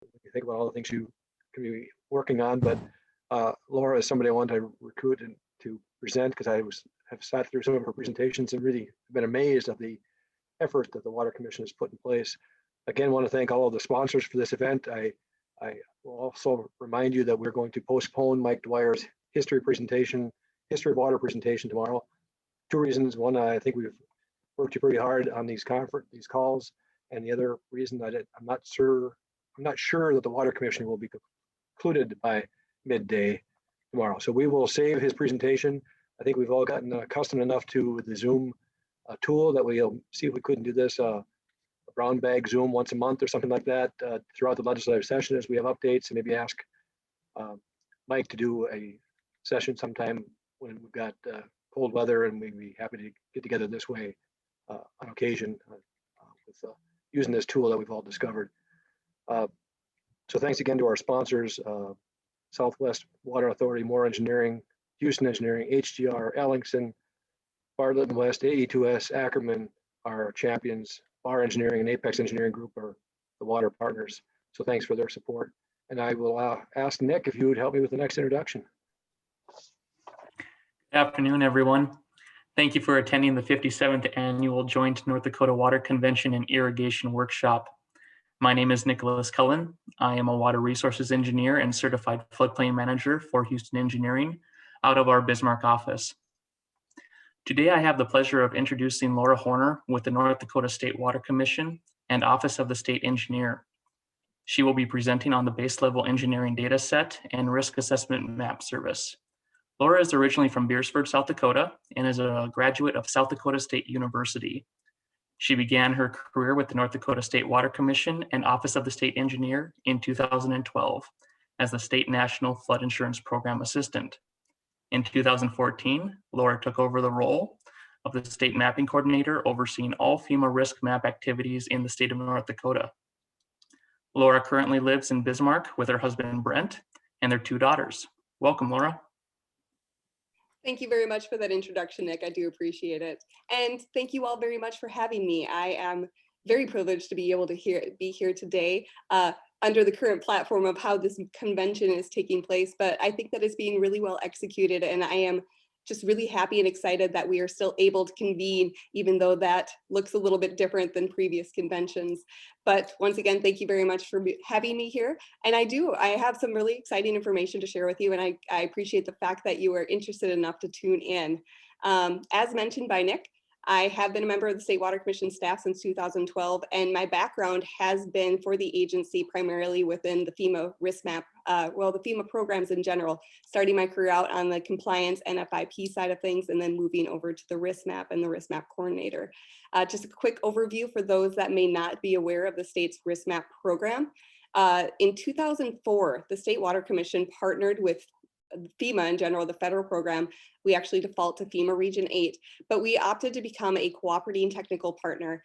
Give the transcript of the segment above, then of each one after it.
you think about all the things you can be working on. But Laura is somebody I want to recruit and to present, because have sat through some of her presentations and really been amazed at the effort that the Water Commission has put in place. Again, want to thank all of the sponsors for this event. I will also remind you that we're going to postpone Mike Dwyer's history of water presentation tomorrow. Two reasons. One, I think we've worked pretty hard on these calls, and the other reason that I'm not sure that the Water Commission will be concluded by midday tomorrow. So we will save his presentation. I think we've all gotten accustomed enough to the Zoom tool that we'll see if we couldn't do this a brown bag Zoom once a month or something like that throughout the legislative session as we have updates, and maybe ask Mike to do a session sometime when we've got cold weather, and we'd be happy to get together this way on occasion with using this tool that we've all discovered. So thanks again to our sponsors, Southwest Water Authority, Moore Engineering, Houston Engineering, HDR, Ellingson, Bartlett and West, AE2S, Ackerman, our champions. Bar Engineering and Apex Engineering Group are the water partners. So thanks for their support. And I will ask Nick if you would help me with the next introduction. Good afternoon, everyone. Thank you for attending the 57th Annual Joint North Dakota Water Convention and Irrigation Workshop. My name is Nicholas Cullen. I am a water resources engineer and certified floodplain manager for Houston Engineering out of our Bismarck office. Today, I have the pleasure of introducing Laura Horner with the North Dakota State Water Commission and Office of the State Engineer. She will be presenting on the base level engineering data set and risk assessment map service. Laura is originally from Beersford, South Dakota, and is a graduate of South Dakota State University. She began her career with the North Dakota State Water Commission and Office of the State Engineer in 2012 as the State National Flood Insurance Program Assistant. In 2014, Laura took over the role of the State Mapping Coordinator, overseeing all FEMA risk map activities in the state of North Dakota. Laura currently lives in Bismarck with her husband, Brent, and their 2 daughters. Welcome, Laura. Thank you very much for that introduction, Nick. I do appreciate it. And thank you all very much for having me. I am very privileged to be able to be here today under the current platform of how this convention is taking place, but I think that it's being really well executed, and I am just really happy and excited that we are still able to convene, even though that looks a little bit different than previous conventions. But once again, thank you very much for having me here. And I have some really exciting information to share with you, and I appreciate the fact that you are interested enough to tune in. As mentioned by Nick, I have been a member of the State Water Commission staff since 2012, and my background has been for the agency primarily within the FEMA risk map, the FEMA programs in general, starting my career out on the compliance NFIP side of things, and then moving over to the risk map and the risk map coordinator. Just a quick overview for those that may not be aware of the state's risk map program. In 2004, the State Water Commission partnered with FEMA in general, the federal program. We actually default to FEMA Region 8, but we opted to become a cooperating technical partner,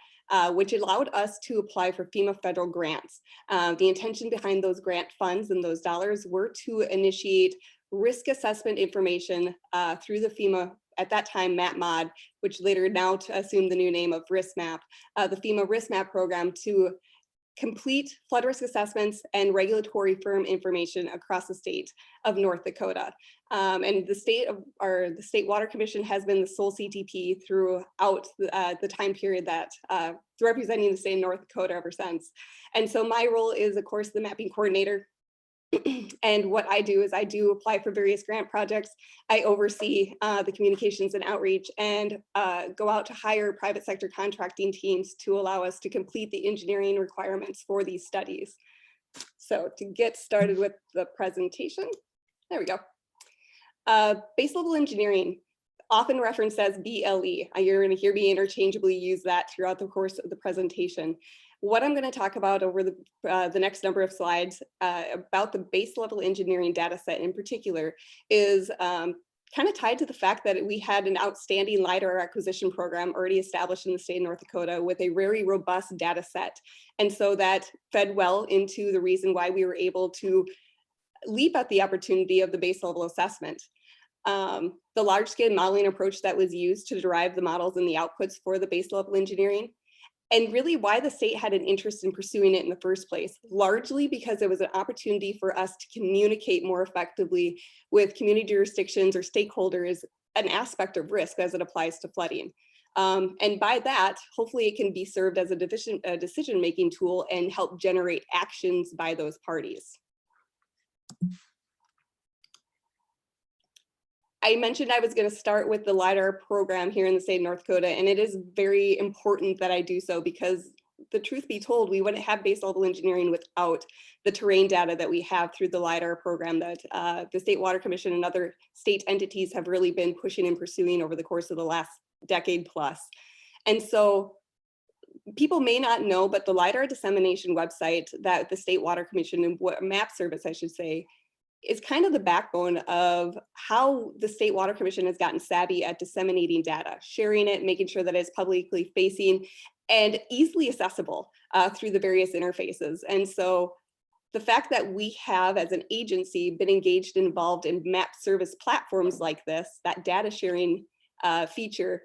which allowed us to apply for FEMA federal grants. The intention behind those grant funds and those dollars were to initiate risk assessment information through the FEMA, at that time, MapMod, which later now to assume the new name of RiskMap, the FEMA RiskMap program, to complete flood risk assessments and regulatory firm information across the state of North Dakota. And the State Water Commission has been the sole CTP throughout the time period that representing the state of North Dakota ever since. And so my role is, of course, the mapping coordinator. And what I do is I do apply for various grant projects. I oversee the communications and outreach, and go out to hire private sector contracting teams to allow us to complete the engineering requirements for these studies. So to get started with the presentation, there we go. Base level engineering, often referenced as BLE. You're going to hear me interchangeably use that throughout the course of the presentation. What I'm going to talk about over the next number of slides about the base level engineering data set in particular is kind of tied to the fact that we had an outstanding LiDAR acquisition program already established in the state of North Dakota with a very robust data set. And so that fed well into the reason why we were able to leap at the opportunity of the base level assessment. The large scale modeling approach that was used to derive the models and the outputs for the base level engineering and really why the state had an interest in pursuing it in the first place, largely because it was an opportunity for us to communicate more effectively with community jurisdictions or stakeholders an aspect of risk as it applies to flooding. And by that, hopefully it can be served as a decision-making tool and help generate actions by those parties. I mentioned I was going to start with the LIDAR program here in the state of North Dakota, and it is very important that I do so because the truth be told, we wouldn't have base level engineering without the terrain data that we have through the LIDAR program that the State Water Commission and other state entities have really been pushing and pursuing over the course of the last decade plus. And so people may not know, but the LIDAR dissemination website that the State Water Commission and map service, I should say, is kind of the backbone of how the State Water Commission has gotten savvy at disseminating data, sharing it, making sure that it's publicly facing and easily accessible through the various interfaces. And so the fact that we have, as an agency, been engaged and involved in map service platforms like this, that data sharing feature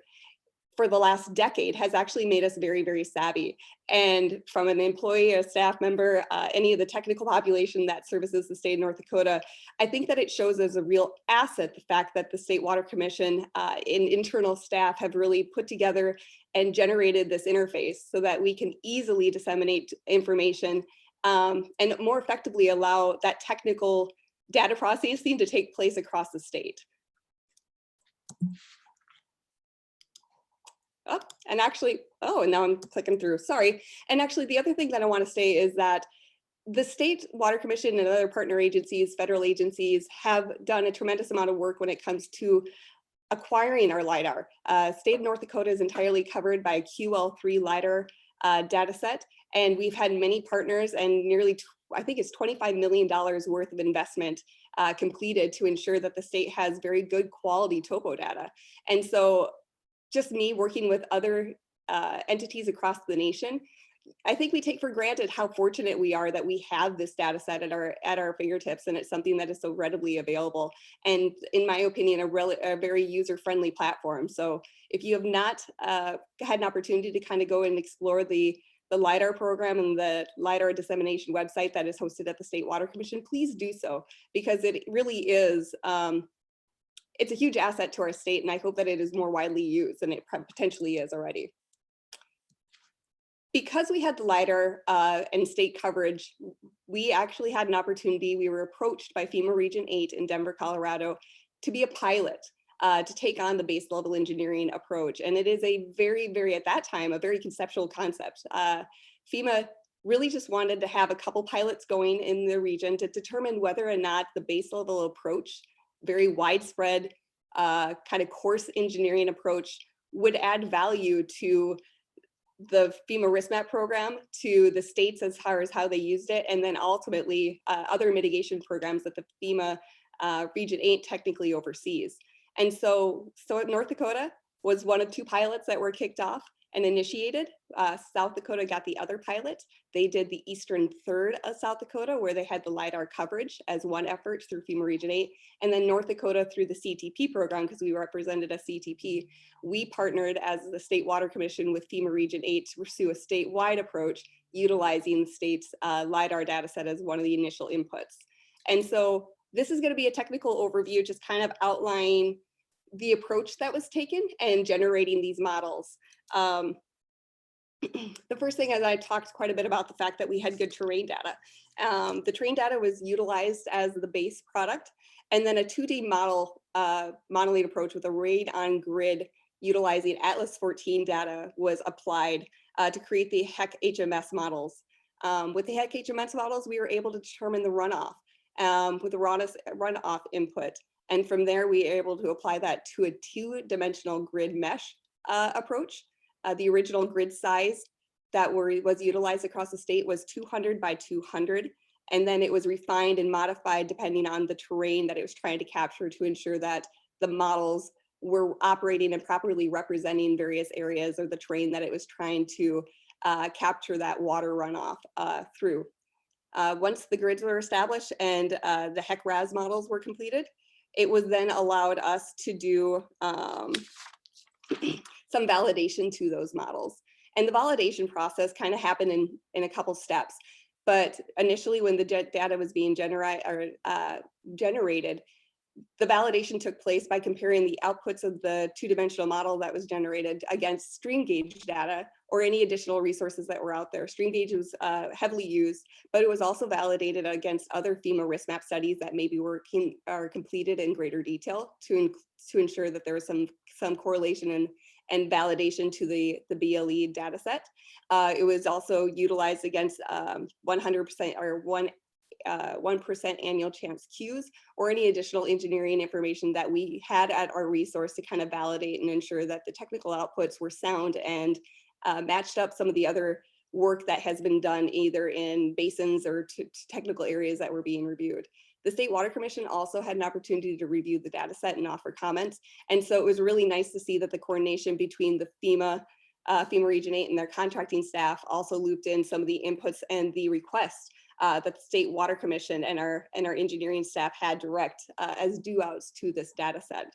for the last decade has actually made us very, very savvy. And from an employee, a staff member, any of the technical population that services the state of North Dakota, I think that it shows as a real asset the fact that the State Water Commission and internal staff have really put together and generated this interface so that we can easily disseminate information and more effectively allow that technical data processing to take place across the state. Oh, and actually, oh, and now I'm clicking through, sorry. And actually the other thing that I want to say is that the State Water Commission and other partner agencies, federal agencies, have done a tremendous amount of work when it comes to acquiring our LIDAR. State of North Dakota is entirely covered by a QL3 LIDAR data set, and we've had many partners and nearly, I think it's $25 million worth of investment completed to ensure that the state has very good quality topo data. And so just me working with other entities across the nation, I think we take for granted how fortunate we are that we have this data set at our fingertips, and it's something that is so readily available. And in my opinion, a very user-friendly platform. So if you have not had an opportunity to kind of go and explore the LIDAR program and the LIDAR dissemination website that is hosted at the State Water Commission, please do so, because it really is, it's a huge asset to our state, and I hope that it is more widely used than it potentially is already. Because we had the LIDAR and state coverage, we actually had an opportunity. We were approached by FEMA Region 8 in Denver, Colorado, to be a pilot, to take on the base level engineering approach. And it is a very, very, at that time, a very conceptual concept. FEMA really just wanted to have a couple pilots going in the region to determine whether or not the base level approach, very widespread kind of course engineering approach, would add value to the FEMA risk map program, to the states as far as how they used it, and then ultimately other mitigation programs that the FEMA Region 8 technically oversees. And so North Dakota was one of two pilots that were kicked off and initiated. South Dakota got the other pilot. They did the eastern third of South Dakota, where they had the LIDAR coverage as one effort through FEMA Region 8. And then North Dakota through the CTP program, because we represented a CTP, we partnered as the State Water Commission with FEMA Region 8 to pursue a statewide approach utilizing the state's LIDAR data set as one of the initial inputs. And so this is going to be a technical overview, just kind of outlining the approach that was taken and generating these models. The first thing is I talked quite a bit about the fact that we had good terrain data. The terrain data was utilized as the base product, and then a 2D modeling approach with a RAID on grid utilizing Atlas 14 data was applied to create the HEC HMS models. With the HEC HMS models, we were able to determine the runoff with the runoff input. And from there, we were able to apply that to a two-dimensional grid mesh approach. The original grid size that was utilized across the state was 200 by 200. And then it was refined and modified depending on the terrain that it was trying to capture to ensure that the models were operating and properly representing various areas of the terrain that it was trying to capture that water runoff through. Once the grids were established and the HEC RAS models were completed, it was then allowed us to do some validation to those models. And the validation process kind of happened in a couple steps. But initially, when the data was being generated, the validation took place by comparing the outputs of the two-dimensional model that was generated against stream gauge data or any additional resources that were out there. Stream gauge was heavily used, but it was also validated against other FEMA risk map studies that maybe were completed in greater detail to ensure that there was some correlation and validation to the BLE data set. It was also utilized against 100% or 1% annual chance Qs or any additional engineering information that we had at our resource to kind of validate and ensure that the technical outputs were sound and matched up some of the other work that has been done either in basins or to technical areas that were being reviewed. The State Water Commission also had an opportunity to review the data set and offer comments. And so it was really nice to see that the coordination between the FEMA Region 8 and their contracting staff also looped in some of the inputs and the requests that the State Water Commission and our engineering staff had direct as due outs to this data set.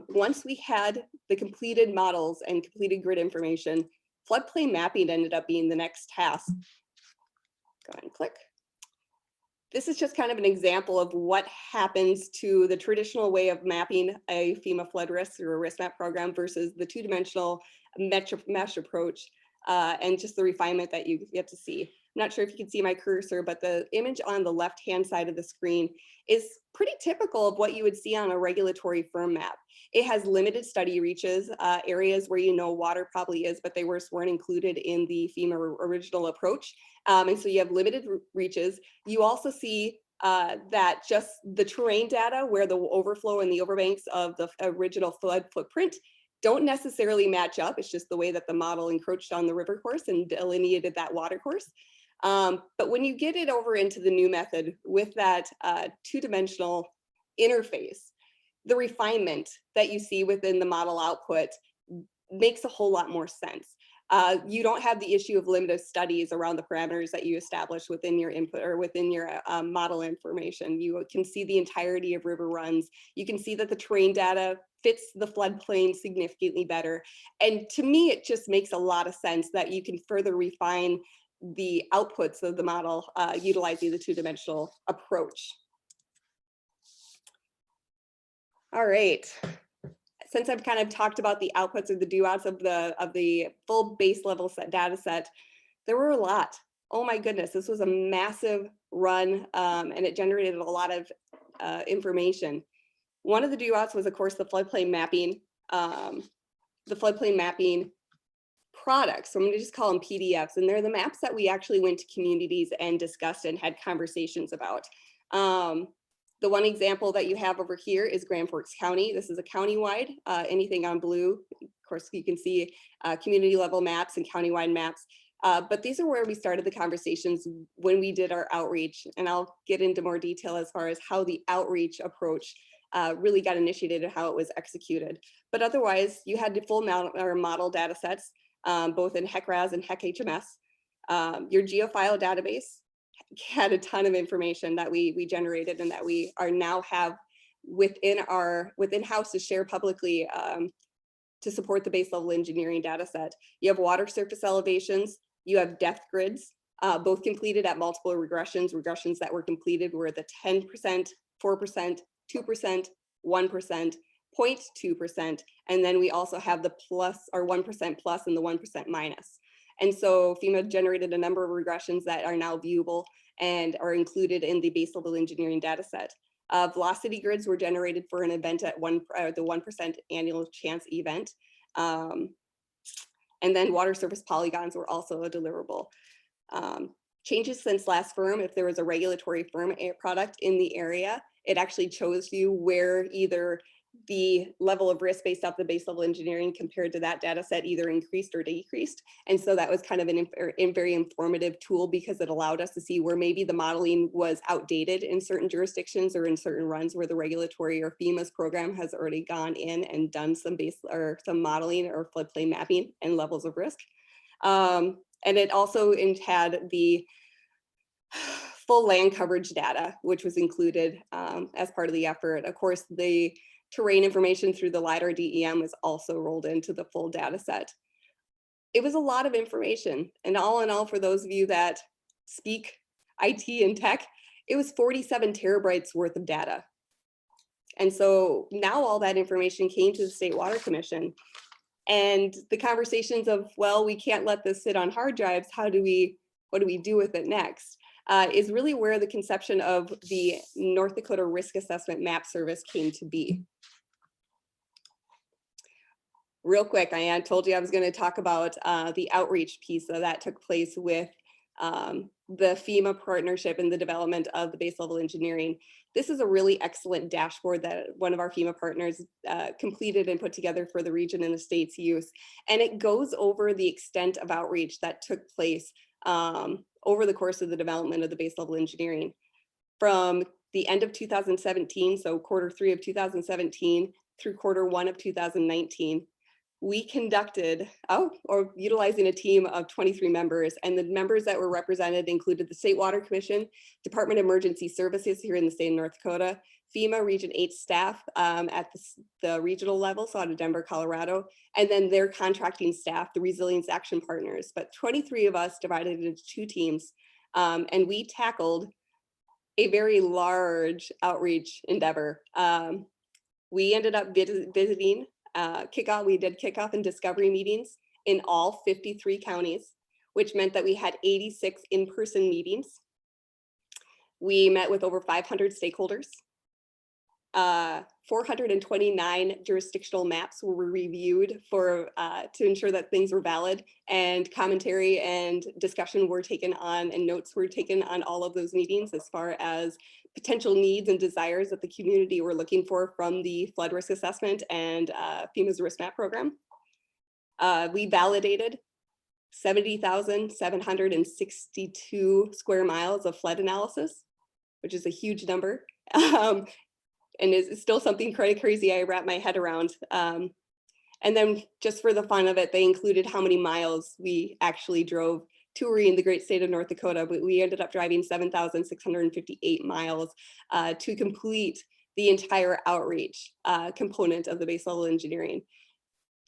Once we had the completed models and completed grid information, floodplain mapping ended up being the next task. Go ahead and click. This is just kind of an example of what happens to the traditional way of mapping a FEMA flood risk or a risk map program versus the two-dimensional mesh approach and just the refinement that you get to see. I'm not sure if you can see my cursor, but the image on the left-hand side of the screen is pretty typical of what you would see on a regulatory firm map. It has limited study reaches, areas where you know water probably is, but they weren't included in the FEMA original approach. And so you have limited reaches. You also see that just the terrain data where the overflow and the overbanks of the original flood footprint don't necessarily match up. It's just the way that the model encroached on the river course and delineated that water course. But when you get it over into the new method with that two-dimensional interface, the refinement that you see within the model output makes a whole lot more sense. You don't have the issue of limited studies around the parameters that you establish within your input or within your model information. You can see the entirety of river runs. You can see that the terrain data fits the floodplain significantly better. And to me, it just makes a lot of sense that you can further refine the outputs of the model utilizing the two-dimensional approach. All right. Since I've kind of talked about the outputs of the due outs of the full base level data set, there were a lot. Oh my goodness, this was a massive run and it generated a lot of information. One of the due outs was, of course, the floodplain mapping products. So I'm going to just call them PDFs, and they're the maps that we actually went to communities and discussed and had conversations about. The one example that you have over here is Grand Forks County. This is a countywide, anything on blue. Of course, you can see community level maps and countywide maps. But these are where we started the conversations when we did our outreach. And I'll get into more detail as far as how the outreach approach really got initiated and how it was executed. But otherwise, you had the full model data sets, both in HEC-RAS and HEC-HMS. Your geofile database had a ton of information that we generated and that we are now have within house to share publicly to support the base level engineering data set. You have water surface elevations, you have depth grids, both completed at multiple regressions. Regressions that were completed were the 10%, 4%, 2%, 1%, 0.2%, and then we also have the plus or 1% plus and the 1% minus. And so FEMA generated a number of regressions that are now viewable and are included in the base level engineering data set. Velocity grids were generated for an event at the 1% annual chance event. And then water surface polygons were also a deliverable. Changes since last firm, if there was a regulatory firm product in the area, it actually chose you where either the level of risk based off the base level engineering compared to that data set either increased or decreased. And so that was kind of a very informative tool because it allowed us to see where maybe the modeling was outdated in certain jurisdictions or in certain runs where the regulatory or FEMA's program has already gone in and done some modeling or floodplain mapping and levels of risk. And it also had the full land coverage data, which was included as part of the effort. Of course, the terrain information through the LiDAR DEM was also rolled into the full data set. it was a lot of information. And all in all, for those of you that speak IT and tech, it was 47 terabytes worth of data. And so now all that information came to the State Water Commission, and the conversations of, well, we can't let this sit on hard drives. What do we do with it next? Is really where the conception of the North Dakota Risk Assessment Map Service came to be. Real quick, I told you I was going to talk about the outreach piece that took place with the FEMA partnership and the development of the base level engineering. This is a really excellent dashboard that one of our FEMA partners completed and put together for the region and the state's use. And it goes over the extent of outreach that took place over the course of the development of the base level engineering. From the end of 2017, so Q3 of 2017 through Q1 of 2019, we conducted, utilizing a team of 23 members, and the members that were represented included the State Water Commission, Department of Emergency Services here in the state of North Dakota, FEMA Region 8 staff at the regional level, so out of Denver, Colorado, and then their contracting staff, the Resilience Action Partners. But 23 of us divided into 2 teams, and we tackled a very large outreach endeavor. We ended up visiting we did kickoff and discovery meetings in all 53 counties, which meant that we had 86 in-person meetings. We met with over 500 stakeholders. 429 jurisdictional maps were reviewed to ensure that things were valid, and commentary and discussion were taken on, and notes were taken on all of those meetings as far as potential needs and desires that the community were looking for from the flood risk assessment and FEMA's risk map program. We validated 70,762 square miles of flood analysis, which is a huge number. And is still something crazy I wrap my head around. And then just for the fun of it, they included how many miles we actually drove touring the great state of North Dakota, but we ended up driving 7,658 miles to complete the entire outreach component of the base level engineering.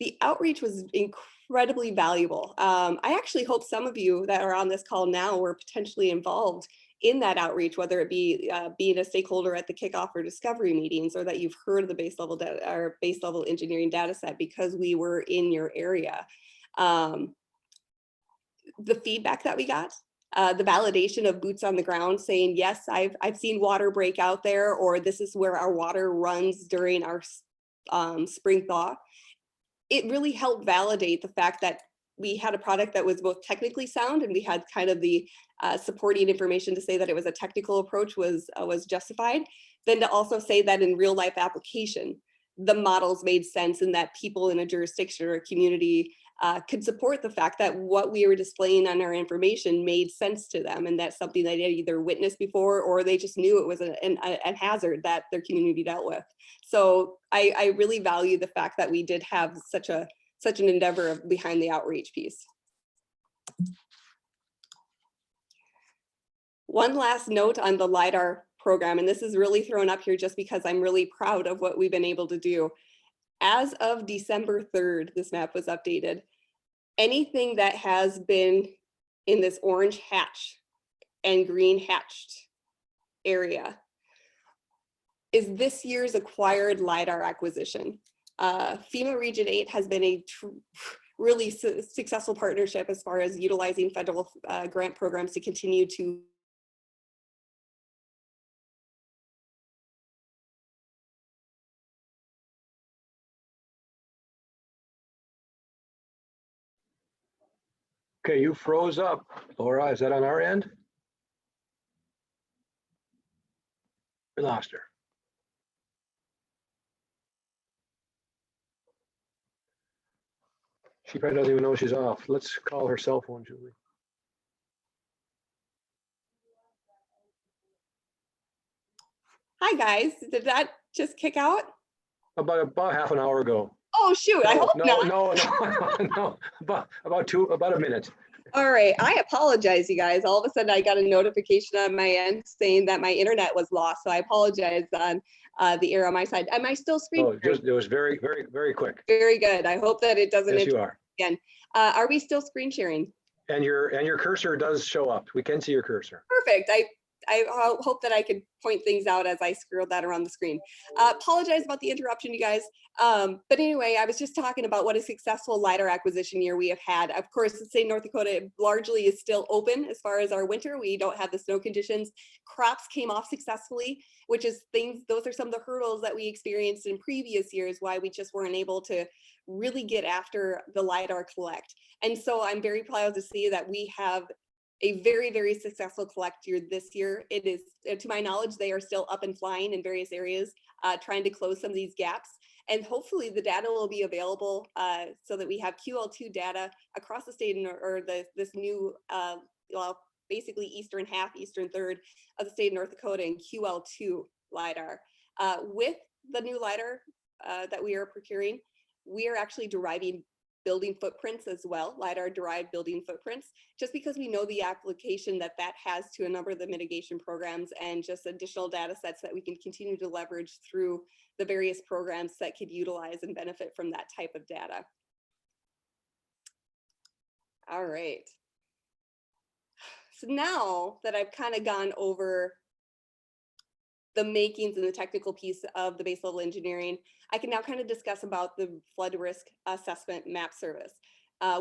The outreach was incredibly valuable. I actually hope some of you that are on this call now were potentially involved in that outreach, whether it be being a stakeholder at the kickoff or discovery meetings, or that you've heard of the base level engineering data set because we were in your area. The feedback that we got, the validation of boots on the ground saying, yes, I've seen water break out there, or this is where our water runs during our spring thaw. It really helped validate the fact that we had a product that was both technically sound, and we had kind of the supporting information to say that it was a technical approach was justified. Then to also say that in real life application, the models made sense, and that people in a jurisdiction or a community could support the fact that what we were displaying on our information made sense to them, and that's something they had either witnessed before, or they just knew it was a hazard that their community dealt with. So I really value the fact that we did have such an endeavor behind the outreach piece. One last note on the LiDAR program, and this is really thrown up here just because I'm really proud of what we've been able to do. As of December 3rd, this map was updated. Anything that has been in this orange hatch and green hatched area is this year's acquired LiDAR acquisition. FEMA Region 8 has been a really successful partnership as far as utilizing federal grant programs to continue to Okay, you froze up, Laura. Is that on our end? We lost her. She probably doesn't even know she's off. Let's call her cell phone, Julie. Hi guys, did that just kick out? About half an hour ago. Oh shoot, I hope not. No, about a minute. All right, I apologize, you guys. All of a sudden I got a notification on my end saying that my internet was lost. So I apologize on the error on my side. Am I still screen sharing? It was very quick. Very good. I hope that it doesn't. Yes, you are. again. Are we still screen sharing? And your cursor does show up. We can see your cursor. Perfect. I hope that I could point things out as I scrolled that around the screen. Apologize about the interruption, you guys. But anyway, I was just talking about what a successful LiDAR acquisition year we have had. Of course, the state of North Dakota largely is still open as far as our winter. We don't have the snow conditions. Crops came off successfully, which is those are some of the hurdles that we experienced in previous years, why we just weren't able to really get after the LiDAR collect. And so I'm very proud to see that we have a very, very successful collect year this year. It is, to my knowledge, they are still up and flying in various areas, trying to close some of these gaps. And hopefully the data will be available so that we have QL2 data across the state, or this new, well, basically eastern half, eastern third of the state of North Dakota in QL2 LiDAR. With the new LiDAR that we are procuring, we are actually deriving building footprints as well, LiDAR derived building footprints, just because we know the application that has to a number of the mitigation programs, and just additional data sets that we can continue to leverage through the various programs that could utilize and benefit from that type of data. All right. So now that I've kind of gone over the makings and the technical piece of the base level engineering, I can now kind of discuss about the flood risk assessment map service.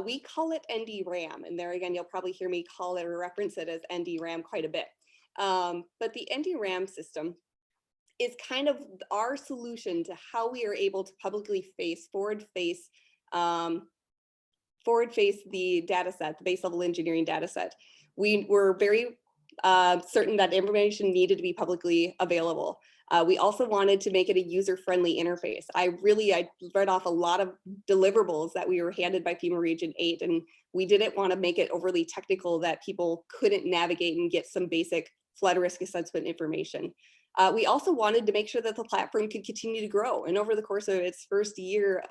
We call it NDRAM, and there again, you'll probably hear me call it or reference it as NDRAM quite a bit. But the NDRAM system is kind of our solution to how we are able to publicly forward face the data set, the base level engineering data set. We were very certain that information needed to be publicly available. We also wanted to make it a user-friendly interface. I read off a lot of deliverables that we were handed by FEMA Region 8, and we didn't want to make it overly technical that people couldn't navigate and get some basic flood risk assessment information. We also wanted to make sure that the platform could continue to grow. And over the course of its first year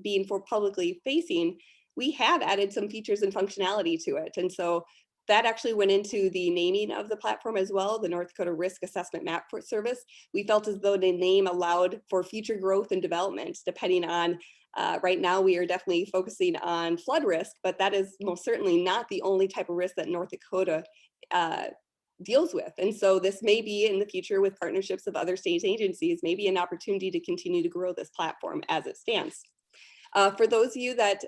being for publicly facing, we have added some features and functionality to it. And so that actually went into the naming of the platform as well, the North Dakota Risk Assessment Map Service. We felt as though the name allowed for future growth and development, depending on, right now we are definitely focusing on flood risk, but that is most certainly not the only type of risk that North Dakota deals with. And so this may be in the future, with partnerships of other state agencies, maybe an opportunity to continue to grow this platform as it stands. For those of you that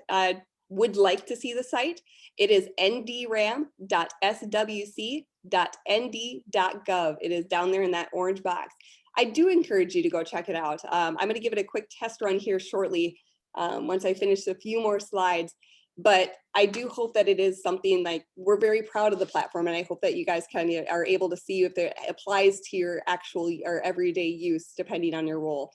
would like to see the site, it is ndram.swc.nd.gov. It is down there in that orange box. I do encourage you to go check it out. I'm going to give it a quick test run here shortly once I finish a few more slides. But I do hope that it is something like, we're very proud of the platform, and I hope that you guys kind of are able to see if it applies to your actual or everyday use, depending on your role.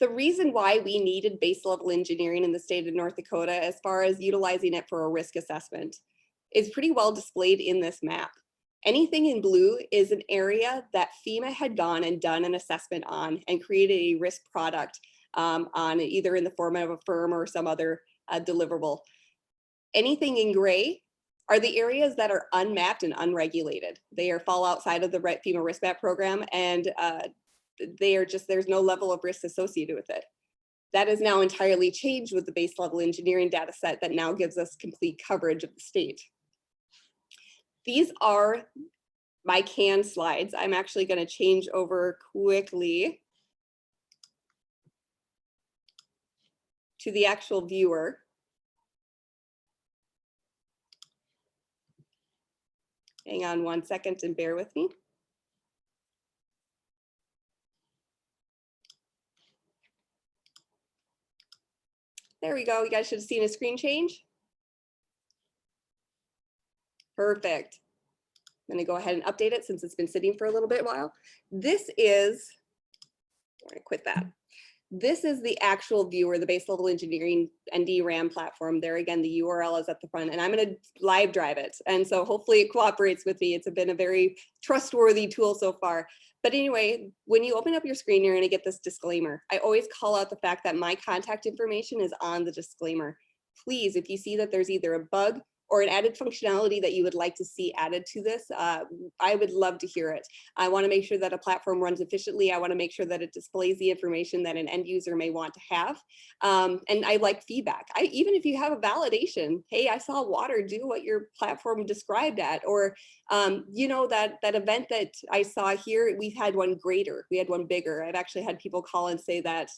The reason why we needed base level engineering in the state of North Dakota, as far as utilizing it for a risk assessment, is pretty well displayed in this map. Anything in blue is an area that FEMA had gone and done an assessment on and created a risk product on, either in the form of a firm or some other deliverable. Anything in gray are the areas that are unmapped and unregulated. They fall outside of the FEMA risk map program, and they are just, there's no level of risk associated with it. That is now entirely changed with the base level engineering data set that now gives us complete coverage of the state. These are my canned slides. I'm actually going to change over quickly to the actual viewer. Hang on one second and bear with me. There we go. You guys should have seen a screen change. Perfect. I'm going to go ahead and update it since it's been sitting for a little bit while. This is, I'm going to quit that. This is the actual viewer, the base level engineering NDRAM platform. There again, the URL is at the front, and I'm going to live drive it. And so hopefully it cooperates with me. It's been a very trustworthy tool so far. But anyway, when you open up your screen, you're going to get this disclaimer. I always call out the fact that my contact information is on the disclaimer. Please, if you see that there's either a bug or an added functionality that you would like to see added to this, I would love to hear it. I want to make sure that a platform runs efficiently. I want to make sure that it displays the information that an end user may want to have. And I like feedback. Even if you have a validation, hey, I saw water do what your platform described at, or you know, that event that I saw here, we've had one greater, we had one bigger. I've actually had people call and say that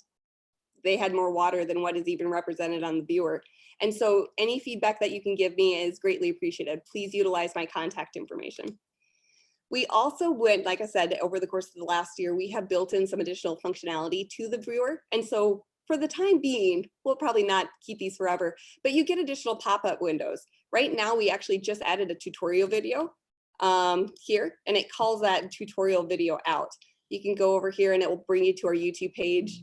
they had more water than what is even represented on the viewer. And so any feedback that you can give me is greatly appreciated. Please utilize my contact information. We also went, like I said, over the course of the last year, we have built in some additional functionality to the viewer. And so for the time being, we'll probably not keep these forever, but you get additional pop-up windows. Right now, we actually just added a tutorial video here, and it calls that tutorial video out. You can go over here and it will bring you to our YouTube page,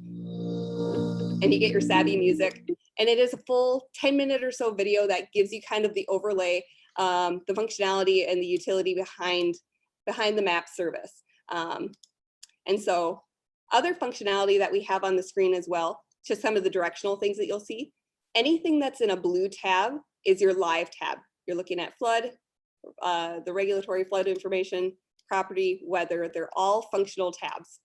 and you get your savvy music. And it is a full 10-minute or so video that gives you kind of the overlay, the functionality and the utility behind the map service. And so other functionality that we have on the screen as well, just some of the directional things that you'll see. Anything that's in a blue tab is your live tab. You're looking at flood, the regulatory flood information, property, weather, they're all functional tabs.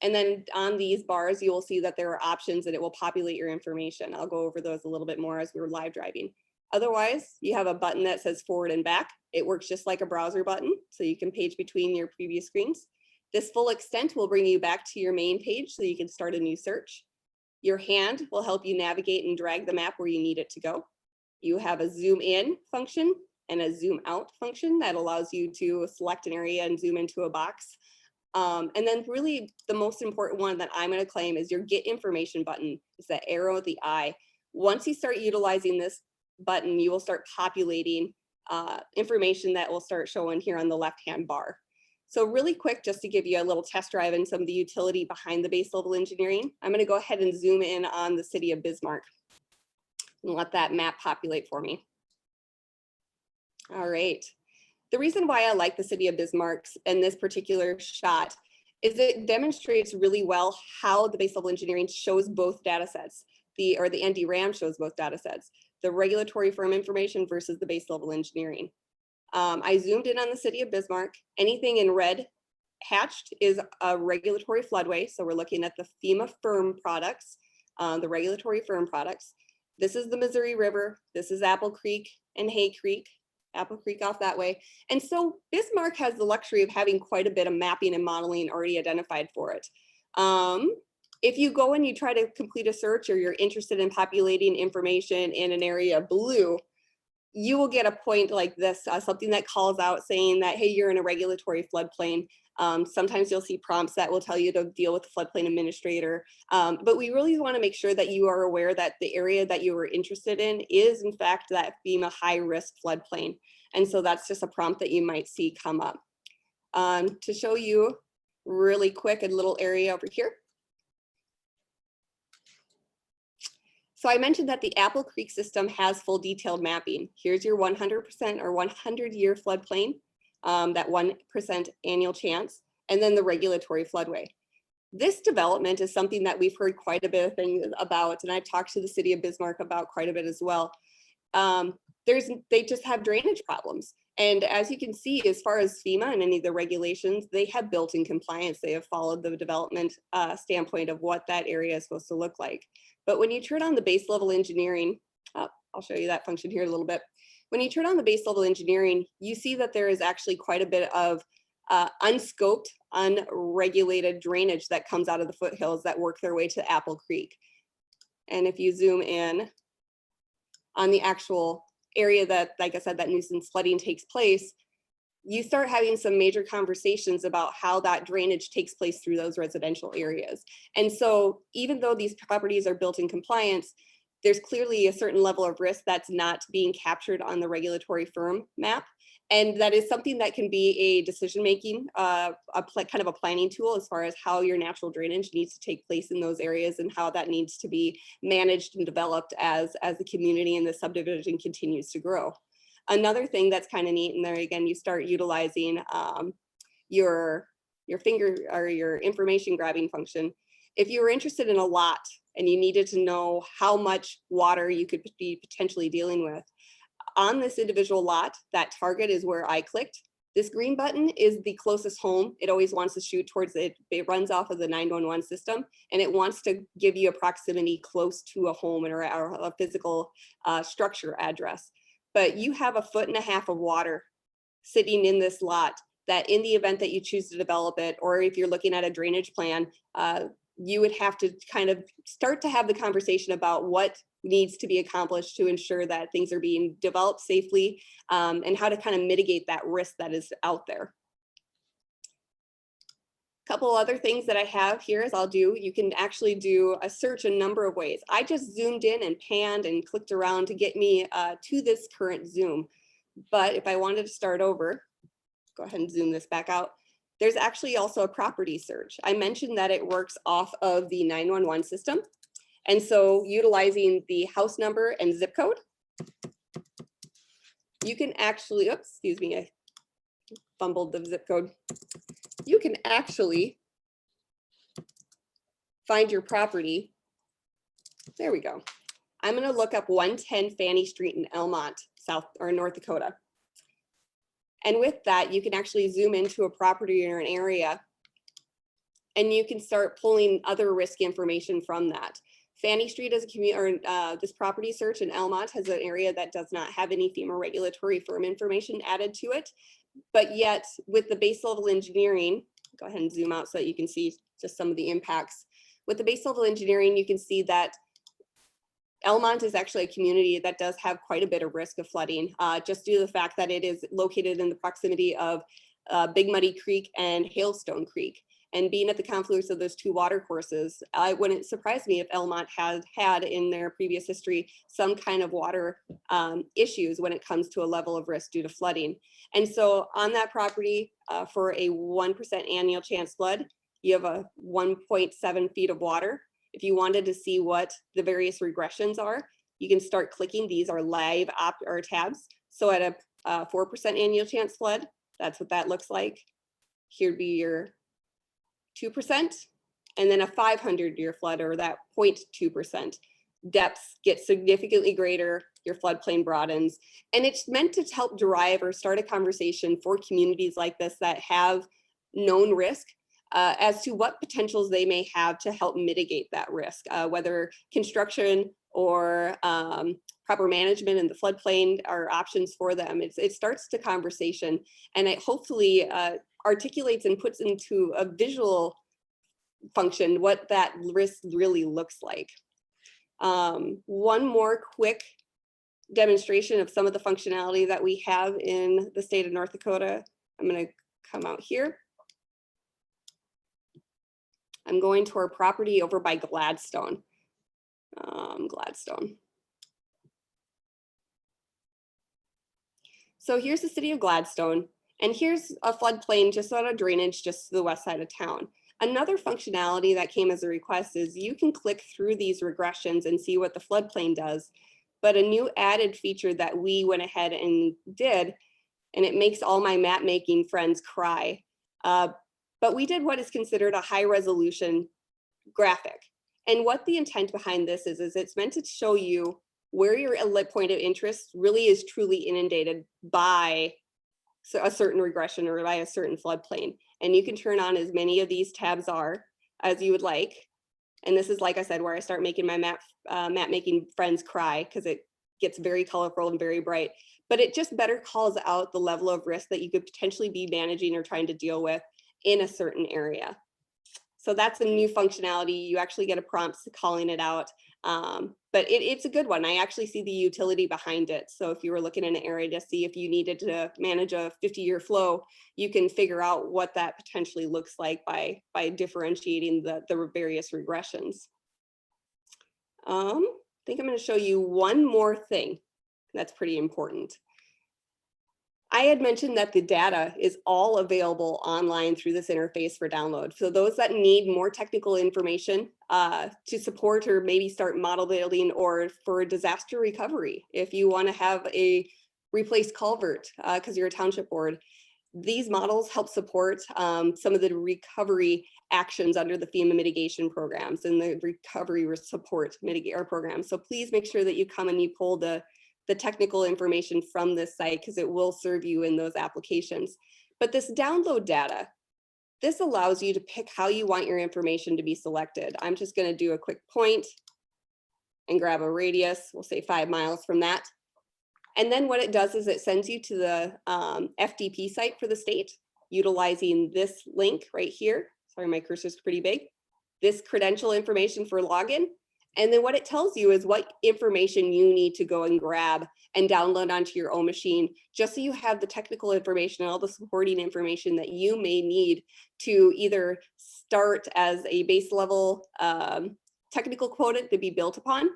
And then on these bars, you will see that there are options and it will populate your information. I'll go over those a little bit more as we're live driving. Otherwise, you have a button that says forward and back. It works just like a browser button, so you can page between your previous screens. This full extent will bring you back to your main page so you can start a new search. Your hand will help you navigate and drag the map where you need it to go. You have a zoom in function and a zoom out function that allows you to select an area and zoom into a box. And then really the most important one that I'm going to claim is your get information button. It's that arrow at the eye. Once you start utilizing this button, you will start populating information that will start showing here on the left-hand bar. So really quick, just to give you a little test drive in some of the utility behind the base level engineering, I'm going to go ahead and zoom in on the city of Bismarck and let that map populate for me. All right. The reason why I like the city of Bismarck in this particular shot is it demonstrates really well how the base level engineering shows both data sets, the NDRAM shows both data sets, the regulatory firm information versus the base level engineering. I zoomed in on the city of Bismarck. Anything in red hatched is a regulatory floodway. So we're looking at the FEMA firm products, the regulatory firm products. This is the Missouri River. This is Apple Creek and Hay Creek. Apple Creek off that way. And so Bismarck has the luxury of having quite a bit of mapping and modeling already identified for it. If you go and you try to complete a search or you're interested in populating information in an area blue, you will get a point like this, something that calls out saying that, hey, you're in a regulatory floodplain. Sometimes you'll see prompts that will tell you to deal with the floodplain administrator. But we really want to make sure that you are aware that the area that you are interested in is in fact that FEMA high risk floodplain. And so that's just a prompt that you might see come up. To show you really quick, a little area over here. So I mentioned that the Apple Creek system has full detailed mapping. Here's your 100% or 100-year floodplain, that 1% annual chance, and then the regulatory floodway. This development is something that we've heard quite a bit of things about, and I've talked to the city of Bismarck about quite a bit as well. They just have drainage problems. And as you can see, as far as FEMA and any of the regulations, they have built in compliance. They have followed the development standpoint of what that area is supposed to look like. But when you turn on the base level engineering, I'll show you that function here a little bit. When you turn on the base level engineering, you see that there is actually quite a bit of unscoped, unregulated drainage that comes out of the foothills that work their way to Apple Creek. And if you zoom in on the actual area that, like I said, that nuisance flooding takes place, you start having some major conversations about how that drainage takes place through those residential areas. And so even though these properties are built in compliance, there's clearly a certain level of risk that's not being captured on the regulatory firm map. And that is something that can be a decision-making, kind of a planning tool as far as how your natural drainage needs to take place in those areas and how that needs to be managed and developed as the community and the subdivision continues to grow. Another thing that's kind of neat, and there again, you start utilizing your finger or your information grabbing function. If you were interested in a lot and you needed to know how much water you could be potentially dealing with. On this individual lot, that target is where I clicked. This green button is the closest home. It always wants to shoot towards it. It runs off of the 911 system, and it wants to give you a proximity close to a home or a physical structure address. But you have 1.5 feet of water sitting in this lot that in the event that you choose to develop it, or if you're looking at a drainage plan, you would have to kind of start to have the conversation about what needs to be accomplished to ensure that things are being developed safely, and how to kind of mitigate that risk that is out there. A couple other things that I have here is you can actually do a search a number of ways. I just zoomed in and panned and clicked around to get me to this current zoom. But if I wanted to start over, go ahead and zoom this back out. There's actually also a property search. I mentioned that it works off of the 911 system. And so utilizing the house number and zip code, you can actually, oops, excuse me, I fumbled the zip code. You can actually find your property. There we go. I'm going to look up 110 Fanny Street in Elmont, North Dakota. And with that, you can actually zoom into a property or an area, and you can start pulling other risk information from that. Fanny Street is a community, this property search in Elmont has an area that does not have any FEMA regulatory firm information added to it. But yet with the base level engineering, go ahead and zoom out so that you can see just some of the impacts. With the base level engineering, you can see that Elmont is actually a community that does have quite a bit of risk of flooding, just due to the fact that it is located in the proximity of Big Muddy Creek and Hailstone Creek. And being at the confluence of those two water courses, it wouldn't surprise me if Elmont had in their previous history some kind of water issues when it comes to a level of risk due to flooding. And so on that property, for a 1% annual chance flood, you have a 1.7 feet of water. If you wanted to see what the various regressions are, you can start clicking. These are live tabs. So at a 4% annual chance flood, that's what that looks like. Here'd be your 2%, and then a 500-year flood, or that 0.2%. Depths get significantly greater, your floodplain broadens, and it's meant to help drive or start a conversation for communities like this that have known risk as to what potentials they may have to help mitigate that risk, whether construction or proper management in the floodplain are options for them. It starts the conversation, and it hopefully articulates and puts into a visual function what that risk really looks like. One more quick demonstration of some of the functionality that we have in the state of North Dakota. I'm going to come out here. I'm going to our property over by Gladstone. So here's the city of Gladstone, and here's a floodplain just out of drainage just to the west side of town. Another functionality that came as a request is you can click through these regressions and see what the floodplain does. But a new added feature that we went ahead and did, and it makes all my map making friends cry, but we did what is considered a high resolution graphic. And what the intent behind this is it's meant to show you where your point of interest really is truly inundated by a certain regression or by a certain floodplain. And you can turn on as many of these tabs as you would like. And this is, like I said, where I start making my map making friends cry, because it gets very colorful and very bright. But it just better calls out the level of risk that you could potentially be managing or trying to deal with in a certain area. So that's a new functionality. You actually get a prompt calling it out, but it's a good one. I actually see the utility behind it. So if you were looking in an area to see if you needed to manage a 50-year flow, you can figure out what that potentially looks like by differentiating the various regressions. I think I'm going to show you one more thing that's pretty important. I had mentioned that the data is all available online through this interface for download. So those that need more technical information to support or maybe start model building, or for disaster recovery, if you want to have a replaced culvert because you're a township board, These models help support some of the recovery actions under the FEMA mitigation programs and the recovery support mitigator programs. So please make sure that you come and you pull the technical information from this site, because it will serve you in those applications. But this download data, this allows you to pick how you want your information to be selected. I'm just going to do a quick point and grab a radius. We'll say 5 miles from that. And then what it does is it sends you to the FDP site for the state, utilizing this link right here. Sorry, my cursor's pretty big. This credential information for login. And then what it tells you is what information you need to go and grab and download onto your own machine, just so you have the technical information and all the supporting information that you may need to either start as a base level technical quota to be built upon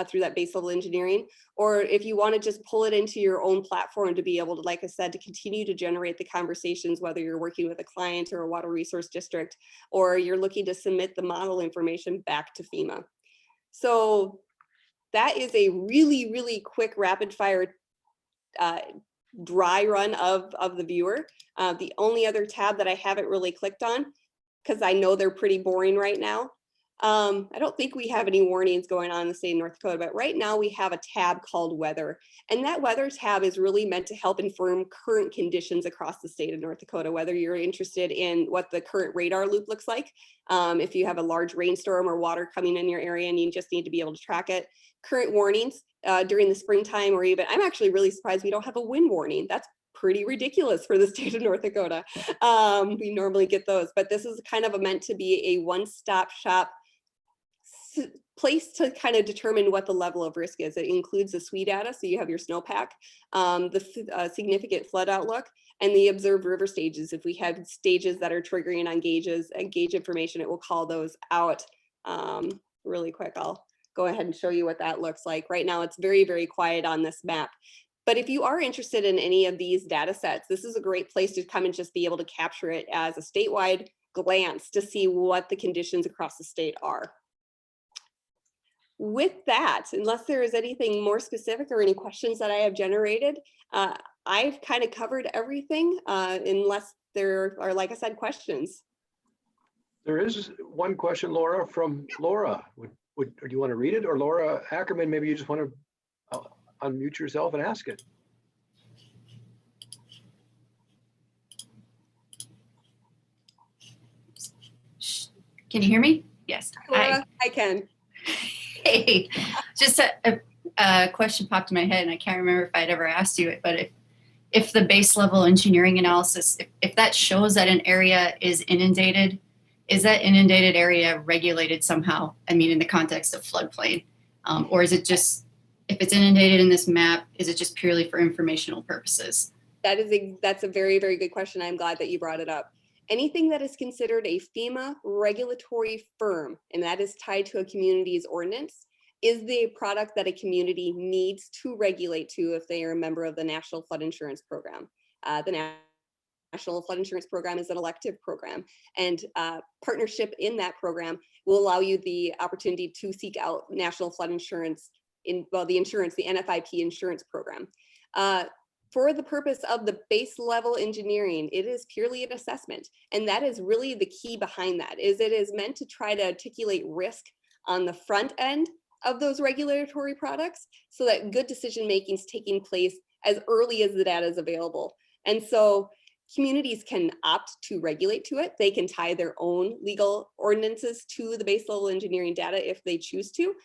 through that base level engineering, or if you want to just pull it into your own platform to be able to, like I said, to continue to generate the conversations, whether you're working with a client or a water resource district, or you're looking to submit the model information back to FEMA. So that is a really, really quick rapid fire dry run of the viewer. The only other tab that I haven't really clicked on, because I know they're pretty boring right now. I don't think we have any warnings going on in the state of North Dakota, but right now we have a tab called weather. And that weather tab is really meant to help inform current conditions across the state of North Dakota, whether you're interested in what the current radar loop looks like. If you have a large rainstorm or water coming in your area and you just need to be able to track it. Current warnings during the springtime, or even, I'm actually really surprised we don't have a wind warning. That's pretty ridiculous for the state of North Dakota. We normally get those, but this is kind of meant to be a one-stop shop place to kind of determine what the level of risk is. It includes the SWE data, so you have your snowpack, the significant flood outlook, and the observed river stages. If we have stages that are triggering on gauges and gauge information, it will call those out really quick. I'll go ahead and show you what that looks like. Right now, it's very, very quiet on this map. But if you are interested in any of these data sets, this is a great place to come and just be able to capture it as a statewide glance to see what the conditions across the state are. With that, unless there is anything more specific or any questions that I have generated, I've kind of covered everything, unless there are, like I said, questions. There is one question, Laura, from Laura. Do you want to read it? Or Laura Ackerman, maybe you just want to unmute yourself and ask it. Can you hear me? Yes. Laura, I can. Hey, just a question popped in my head, and I can't remember if I'd ever asked you it, but if the base level engineering analysis, if that shows that an area is inundated, is that inundated area regulated somehow? I mean, in the context of floodplain, or is it just, if it's inundated in this map, is it just purely for informational purposes? That's a very, very good question. I'm glad that you brought it up. Anything that is considered a FEMA regulatory firm, and that is tied to a community's ordinance, is the product that a community needs to regulate to if they are a member of the National Flood Insurance Program. The National Flood Insurance Program is an elective program, and partnership in that program will allow you the opportunity to seek out national flood insurance the NFIP insurance program. For the purpose of the base level engineering, it is purely an assessment. And that is really the key behind that, is it is meant to try to articulate risk on the front end of those regulatory products so that good decision making is taking place as early as the data is available. And so communities can opt to regulate to it. They can tie their own legal ordinances to the base level engineering data if they choose to.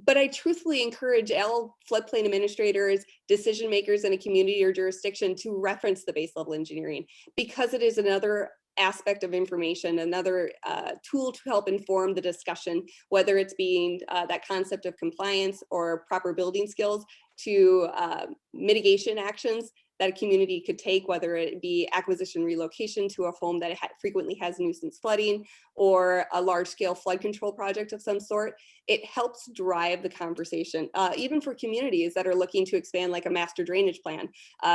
But I truthfully encourage all floodplain administrators, decision makers in a community or jurisdiction to reference the base level engineering, because it is another aspect of information, another tool to help inform the discussion, whether it's being that concept of compliance or proper building skills to mitigation actions that a community could take, whether it be acquisition relocation to a home that frequently has nuisance flooding or a large scale flood control project of some sort. It helps drive the conversation, even for communities that are looking to expand, like a master drainage plan.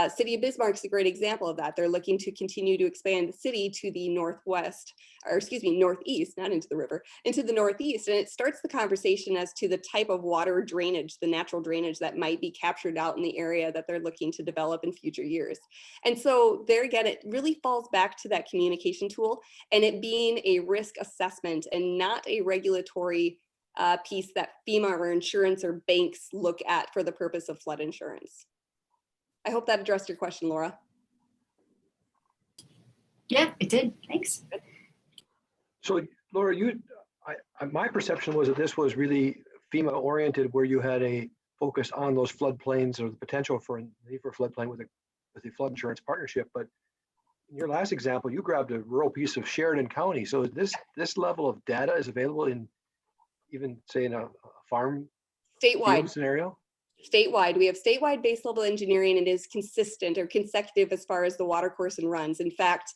City of Bismarck's a great example of that. They're looking to continue to expand the city to the northwest, or excuse me, northeast, not into the river, into the northeast. And it starts the conversation as to the type of water drainage, the natural drainage that might be captured out in the area that they're looking to develop in future future years. And so there again, it really falls back to that communication tool and it being a risk assessment and not a regulatory piece that FEMA or insurance or banks look at for the purpose of flood insurance. I hope that addressed your question, Laura. Yeah, it did. Thanks. So Laura, my perception was that this was really FEMA oriented, where you had a focus on those floodplains or the potential for a need for floodplain with the flood insurance partnership. But in your last example, you grabbed a rural piece of Sheridan County. So this level of data is available in even say in a farm Statewide scenario? Statewide, we have statewide base level engineering and it is consistent or consecutive as far as the water course and runs. In fact,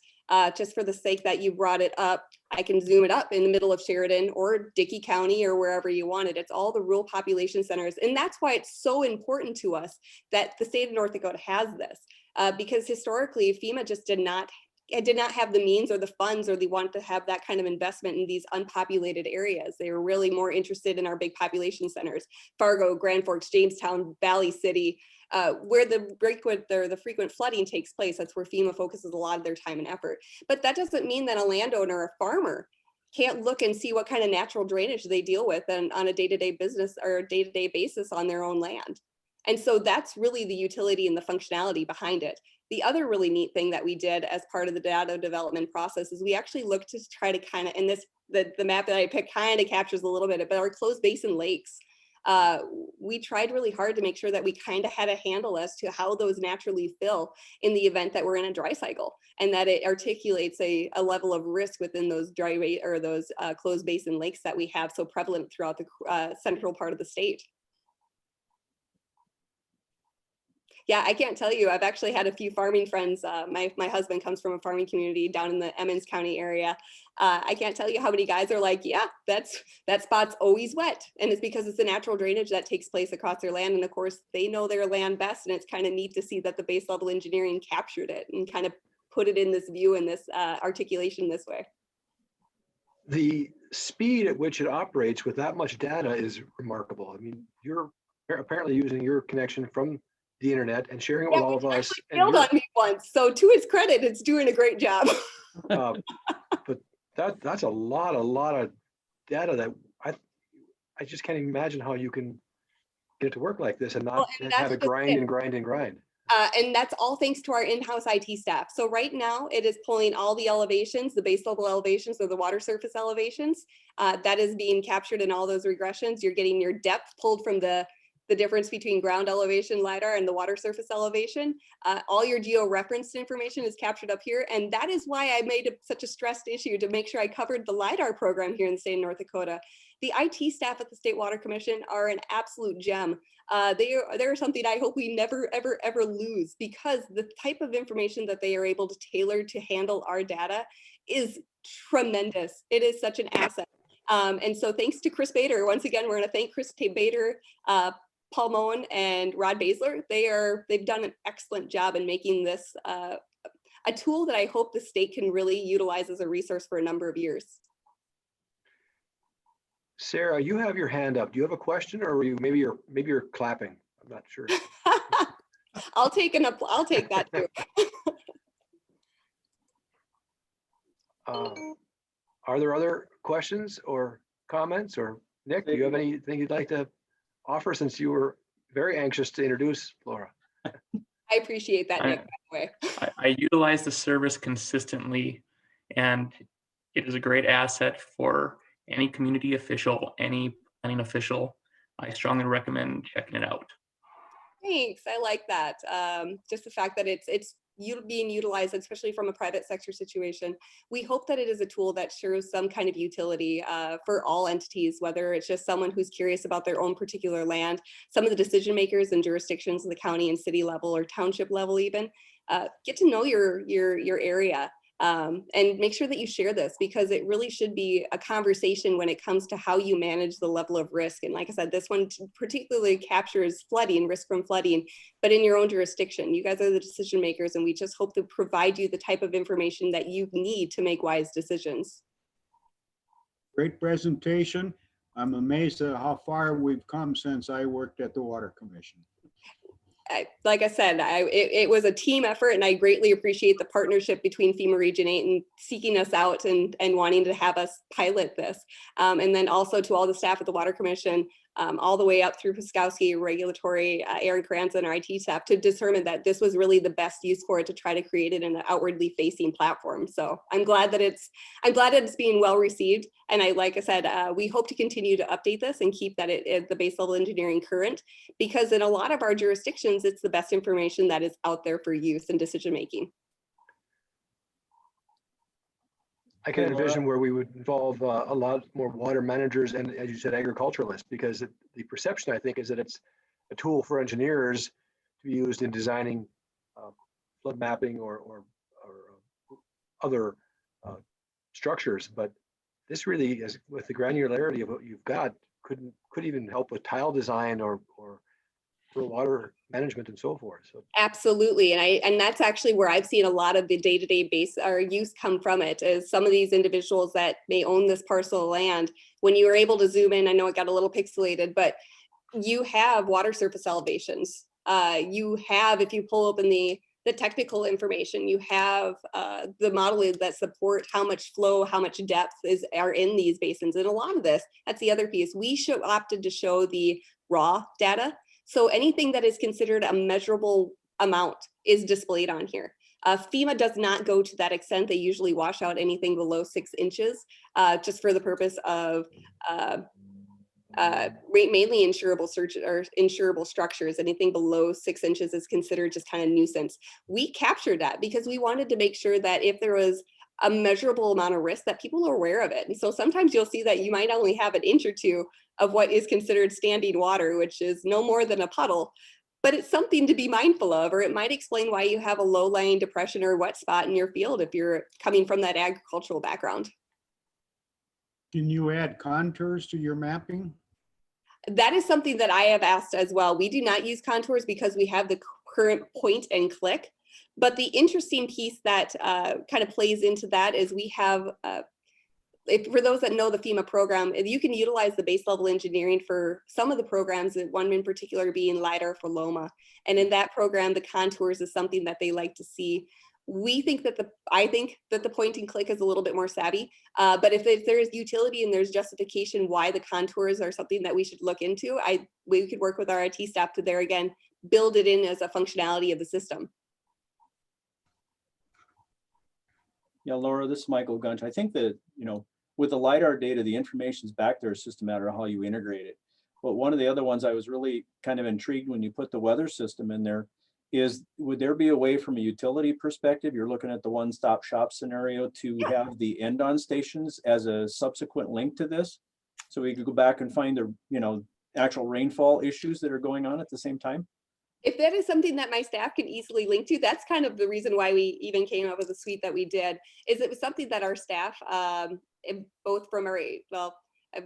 just for the sake that you brought it up, I can zoom it up in the middle of Sheridan or Dickey County or wherever you want it. It's all the rural population centers. And that's why it's so important to us that the state of North Dakota has this, because historically FEMA just did not have the means or the funds, or they wanted to have that kind of investment in these unpopulated areas. They were really more interested in our big population centers, Fargo, Grand Forks, Jamestown, Valley City, where the frequent flooding takes place. That's where FEMA focuses a lot of their time and effort. But that doesn't mean that a landowner or farmer can't look and see what kind of natural drainage they deal with and on a day-to-day business or a day-to-day basis on their own land. And so that's really the utility and the functionality behind it. The other really neat thing that we did as part of the data development process is we actually looked to try to kind of, and the map that I picked kind of captures a little bit of, but our closed basin lakes, we tried really hard to make sure that we kind of had a handle as to how those naturally fill in the event that we're in a dry cycle, and that it articulates a level of risk within those those closed basin lakes that we have so prevalent throughout the central part of the state. Yeah, I can't tell you. I've actually had a few farming friends. My husband comes from a farming community down in the Emmons County area. I can't tell you how many guys are like, yeah, that spot's always wet. And it's because it's the natural drainage that takes place across their land. And of course, they know their land best. And it's kind of neat to see that the base level engineering captured it and kind of put it in this view and this articulation this way. The speed at which it operates with that much data is remarkable. I mean, you're apparently using your connection from the internet and sharing it with all of us. Failed on me once, so to its credit, it's doing a great job. But that's a lot of data that I just can't even imagine how you can get it to work like this and not have it grind and grind and grind. And that's all thanks to our in-house IT staff. So right now it is pulling all the elevations, the base level elevations or the water surface elevations. That is being captured in all those regressions. You're getting your depth pulled from the difference between ground elevation LiDAR and the water surface elevation. All your geo-referenced information is captured up here. And that is why I made such a stressed issue to make sure I covered the LiDAR program here in the state of North Dakota. The IT staff at the State Water Commission are an absolute gem. They're something I hope we never, ever, ever lose, because the type of information that they are able to tailor to handle our data is tremendous. It is such an asset. And so thanks to Chris Bader, once again, we're gonna thank Chris Bader, Paul Moen and Rod Basler. They've done an excellent job in making this a tool that I hope the state can really utilize as a resource for a number of years. Sarah, you have your hand up. Do you have a question, or maybe you're clapping? I'm not sure. I'll take that too. Are there other questions or comments? Or Nick, do you have anything you'd like to offer, since you were very anxious to introduce Laura? I appreciate that, Nick, by the way. I utilize the service consistently, and it is a great asset for any community official, any planning official. I strongly recommend checking it out. Thanks, I like that. Just the fact that it's being utilized, especially from a private sector situation. We hope that it is a tool that shows some kind of utility for all entities, whether it's just someone who's curious about their own particular land, some of the decision makers and jurisdictions in the county and city level or township level even, get to know your area. And make sure that you share this, because it really should be a conversation when it comes to how you manage the level of risk. And like I said, this one particularly captures flooding, risk from flooding, but in your own jurisdiction. You guys are the decision makers, and we just hope to provide you the type of information that you need to make wise decisions. Great presentation. I'm amazed at how far we've come since I worked at the Water Commission. like I said, it was a team effort, and I greatly appreciate the partnership between FEMA Region 8 and seeking us out and wanting to have us pilot this. And then also to all the staff at the Water Commission, all the way up through Puskowski, regulatory, Aaron Kranz, and our IT staff to determine that this was really the best use for it to try to create it in an outwardly facing platform. So I'm glad that it's being well received. And like I said, we hope to continue to update this and keep that the base level engineering current, because in a lot of our jurisdictions, it's the best information that is out there for use and decision making. I can envision where we would involve a lot more water managers and, as you said, agriculturalists, because the perception, I think, is that it's a tool for engineers to be used in designing flood mapping or other structures. But this really is, with the granularity of what you've got, could even help with tile design or for water management and so forth. So absolutely, and that's actually where I've seen a lot of the day-to-day base or use come from it, is some of these individuals that may own this parcel of land. When you were able to zoom in, I know it got a little pixelated, but you have water surface elevations. You have, if you pull open the technical information, you have the modeling that support how much flow, how much depth are in these basins. And a lot of this, that's the other piece. We opted to show the raw data. So anything that is considered a measurable amount is displayed on here. FEMA does not go to that extent. They usually wash out anything below 6 inches, just for the purpose of mainly insurable structures. Anything below 6 inches is considered just kind of nuisance. We captured that because we wanted to make sure that if there was a measurable amount of risk, that people are aware of it. And so sometimes you'll see that you might only have an inch or two of what is considered standing water, which is no more than a puddle, but it's something to be mindful of, or it might explain why you have a low-lying depression or wet spot in your field if you're coming from that agricultural background. Can you add contours to your mapping? That is something that I have asked as well. We do not use contours because we have the current point and click. But the interesting piece that kind of plays into that is we have, for those that know the FEMA program, you can utilize the base level engineering for some of the programs, one in particular being LIDAR for Loma. And in that program, the contours is something that they like to see. We think that I think that the point and click is a little bit more savvy, but if there is utility and there's justification why the contours are something that we should look into, we could work with our IT staff to there again, build it in as a functionality of the system. Yeah, Laura, this is Michael Gunch. I think that, with the LiDAR data, the information's back there. It's just a matter of how you integrate it. But one of the other ones I was really kind of intrigued when you put the weather system in there is, would there be a way from a utility perspective, you're looking at the one-stop shop scenario, to have the end-on stations as a subsequent link to this? So we could go back and find the, actual rainfall issues that are going on at the same time? If that is something that my staff can easily link to, that's kind of the reason why we even came up with the suite that we did, is it was something that our staff, both from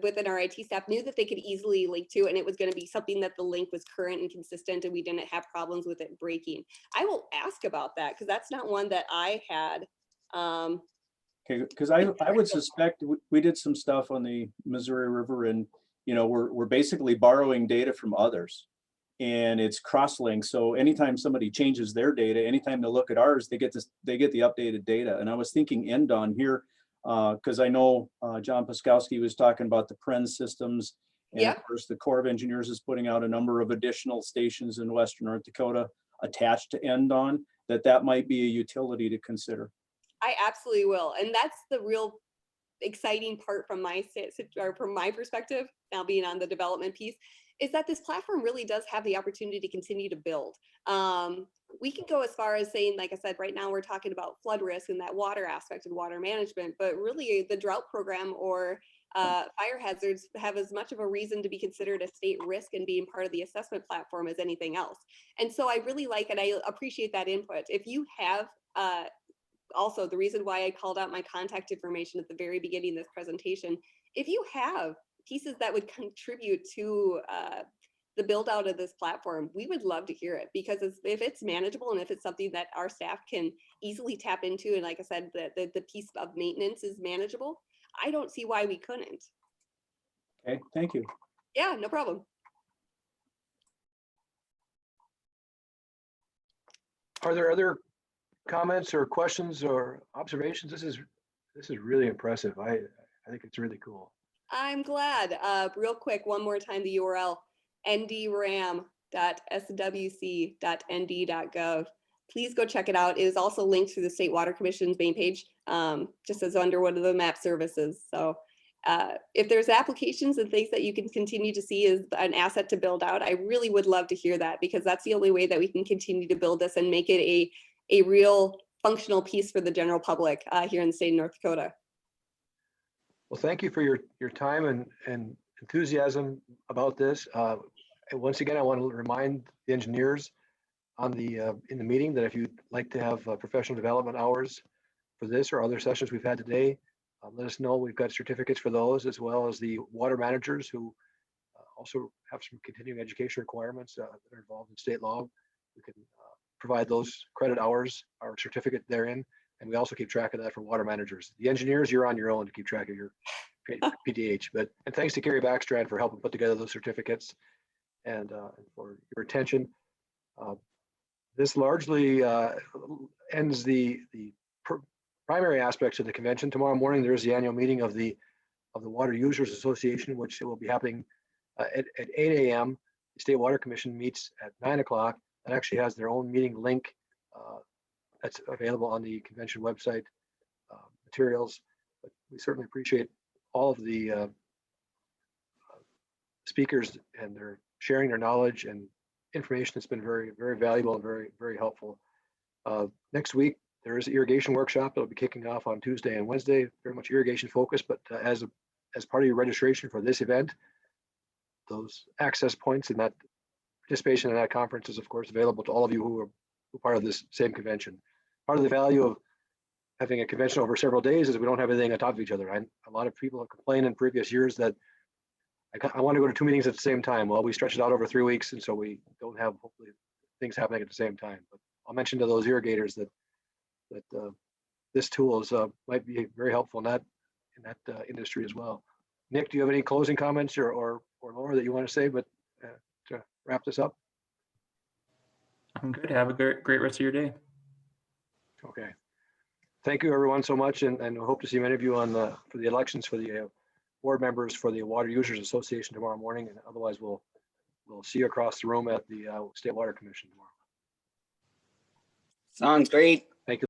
within our IT staff, knew that they could easily link to, and it was going to be something that the link was current and consistent and we didn't have problems with it breaking. I will ask about that because that's not one that I had. Okay, because I would suspect we did some stuff on the Missouri River, and we're basically borrowing data from others, and it's cross-linked. So anytime somebody changes their data, anytime they look at ours, they get the updated data. And I was thinking end on here, because I know John Puskowski was talking about the PREN systems, and of course the Corps of Engineers is putting out a number of additional stations in Western North Dakota attached to end on, that might be a utility to consider. I absolutely will, and that's the real exciting part from my perspective, now being on the development piece, is that this platform really does have the opportunity to continue to build. We can go as far as saying, like I said, right now we're talking about flood risk and that water aspect and water management, but really the drought program or fire hazards have as much of a reason to be considered a state risk and being part of the assessment platform as anything else. And so I really like, and I appreciate that input. If you have, also the reason why I called out my contact information at the very beginning of this presentation, if you have pieces that would contribute to the build out of this platform, we would love to hear it, because if it's manageable and if it's something that our staff can easily tap into, and like I said, the piece of maintenance is manageable, I don't see why we couldn't. Okay, thank you. Yeah, no problem. Are there other comments or questions or observations? This is really impressive. I think it's really cool. I'm glad. Real quick, one more time, the URL, ndram.swc.nd.gov. Please go check it out. It is also linked to the State Water Commission's main page, just as under one of the map services. So if there's applications and things that you can continue to see as an asset to build out, I really would love to hear that, because that's the only way that we can continue to build this and make it a real functional piece for the general public here in the state of North Dakota. Well, thank you for your time and enthusiasm about this. And once again, I want to remind the engineers on the in the meeting that if you'd like to have professional development hours for this or other sessions we've had today, let us know. We've got certificates for those, as well as the water managers who also have some continuing education requirements that are involved in state law. We can provide those credit hours, our certificate therein, and we also keep track of that for water managers. The engineers, you're on your own to keep track of your PDH. And thanks to Carrie Backstrand for helping put together those certificates and for your attention. This largely ends the primary aspects of the convention. Tomorrow morning, there is the annual meeting of the Water Users Association, which will be happening at 8 a.m. The State Water Commission meets at 9 o'clock. That actually has their own meeting link that's available on the convention website materials. But we certainly appreciate all of the speakers and their sharing their knowledge and information. That's been very, very valuable and very, very helpful. Next week, there is an irrigation workshop that will be kicking off on Tuesday and Wednesday, very much irrigation focused, but as part of your registration for this event, those access points and that participation in that conference is of course available to all of you who are part of this same convention. Part of the value of having a convention over several days is we don't have everything on top of each other. A lot of people have complained in previous years that I want to go to 2 meetings at the same time. Well, we stretch it out over 3 weeks, and so we don't have hopefully things happening at the same time. But I'll mention to those irrigators that this tool is might be very helpful in that industry as well. Nick, do you have any closing comments or Laura that you want to say, but to wrap this up? I'm good. Have a great rest of your day. Okay. Thank you everyone so much, and we hope to see many of you on for the elections for the board members for the Water Users Association tomorrow morning, and otherwise we'll see you across the room at the State Water Commission tomorrow. Sounds great.